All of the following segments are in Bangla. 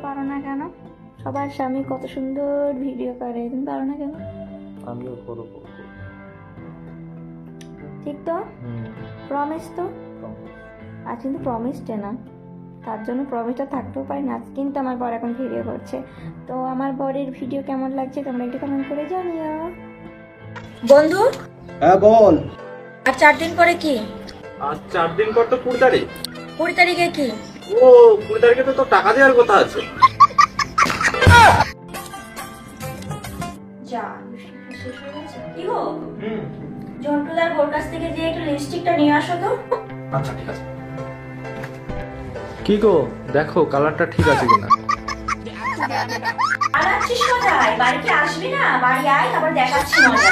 পারো না কেন? সবার স্বামী কত সুন্দর ভিডিও করে, তুমি পারো না কেন? আমিও করব। ঠিক তো? প্রমিস তো? আজ কিন্তু প্রমিসটা না, তার জন্য প্রমিসটা থাকতেও পারে না। কিন্তু আমার বর এখন ভিডিও করছে, তো আমার বরের ভিডিও কেমন লাগছে তোমরা একটু কমেন্ট করে জানিও। বন্ধু হ্যাঁ বল। আর 4 দিন পরে কি? আর 4 দিন পর তো 20 তারিখ। 20 তারিখে কি? ও 20 তারিখে তো তোর টাকা দেওয়ার কথা আছে। যা শেষ হয়ে গেছে। কি গো? জন্টুদার বোর কাছ থেকে যে একটু লিপস্টিকটা নিয়ে আসো তো। আচ্ছা ঠিক আছে। কি গো দেখো কালারটা ঠিক আছে কিনা। আর আছিস কোথায়? বাড়ি কি আসবি না? বাড়ি আয়, তারপর দেখাচ্ছি মজা।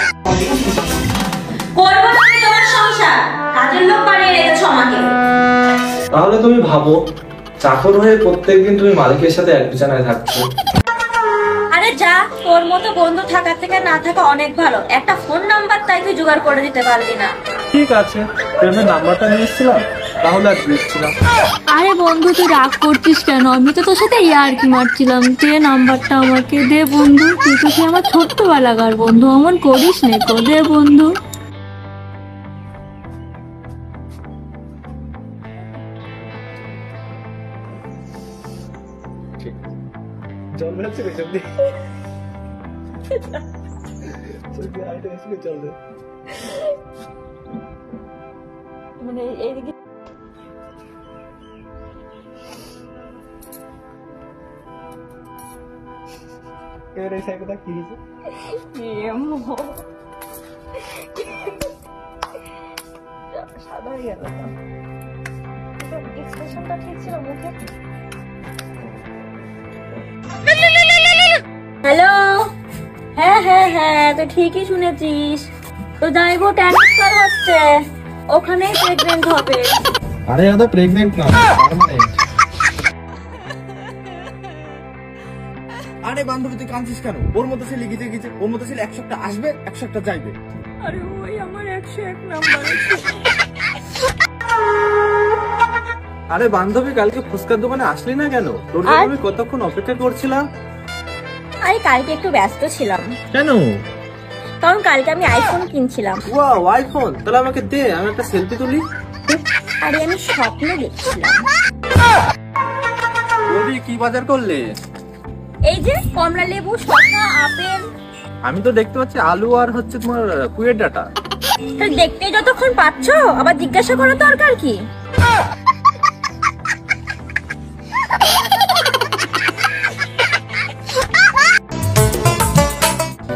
করবো না তোমার সংসার, কাজের লোক বানিয়ে রেখেছো আমাকে। তাহলে তুমি ভাবো চাকর হয়ে প্রত্যেকদিন তুমি মালিকের সাথে এক বিছানায় থাকছো। আরে যা, তোর মতো বন্ধু থাকার থেকে না থাকা অনেক ভালো। একটা ফোন নাম্বার তাই তুই জোগাড় করে দিতে পারলি না। ঠিক আছে, প্রেমের নাম্বারটা নিয়ে এসেছিলাম, তাহলে আর দিচ্ছিলাম। আরে বন্ধু তুই রাগ করছিস কেন? আমি তো তোর সাথে ইয়ার্কি মারছিলাম। দে নাম্বারটা আমাকে, দে বন্ধু। তুই তো সে আমার ছোট্টবেলাকার বন্ধু, অমন করিস নে তো, দে বন্ধু। জল বেরোচ্ছে পেছন দিয়ে। চল মানে এইদিকে এই সাইকেলটা কি হয়েছে? সাদা হয়ে গেল। এক্সপ্রেশনটা ঠিক ছিল মুখে। হ্যালো, হ্যাঁ হ্যাঁ হ্যাঁ, তো ঠিকই শুনেছিস। তো যাইবো ট্রান্সফার হচ্ছে, ওখানেই প্রেগনেন্ট হবে। আরে দাদা প্রেগন্যান্ট না, পার্মানেন্ট। আরে বান্ধবী তুই কাঁদছিস কেন? ওর মতো ছেলে গিয়ে গিয়েছে, ওর মতো ছেলে 100 টা আসবে 100 টা যাইবে। আরে ওই আমার 101 নাম্বার। আরে বান্ধবী কালকে ফুচকার দোকানে আসলি না কেন? তোর জন্য আমি কতক্ষণ অপেক্ষা করছিলাম। আরে কালকে একটু ব্যস্ত ছিলাম। কেন? কারণ কালকে আমি আইফোন কিনছিলাম। ওয়াও আইফোন, তাহলে আমাকে দে, আমি একটা সেলফি তুলি। আরে আমি স্বপ্ন দেখছিলাম। বলি কি বাজার করলে? এই যে কমলা লেবু, শসা, আপেল। আমি তো দেখতে পাচ্ছি আলু আর হচ্ছে তোমার কুয়ের ডাটা। তো দেখতে যতক্ষণ পাচ্ছো আবার জিজ্ঞাসা করার দরকার কি?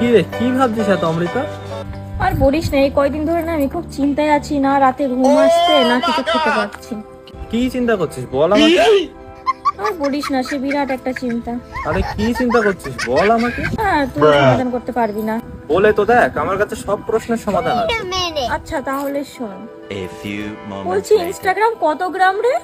কি রে কি ভাবছিস এত অমৃতা? আর বলিস না, এই কয়দিন ধরে না আমি খুব চিন্তায় আছি। না রাতে ঘুম আসছে, না কিছু খেতে পাচ্ছি। কি চিন্তা করছিস বল আমাকে। আর বলিস না, সে বিরাট একটা চিন্তা। আরে কি চিন্তা করছিস বল আমাকে। হ্যাঁ, তুই সমাধান করতে পারবি না। বলে তো দেখ, আমার কাছে সব প্রশ্নের সমাধান আছে। আচ্ছা তাহলে শোন। A few moments বলছি later. ইনস্টাগ্রাম কত গ্রাম রে?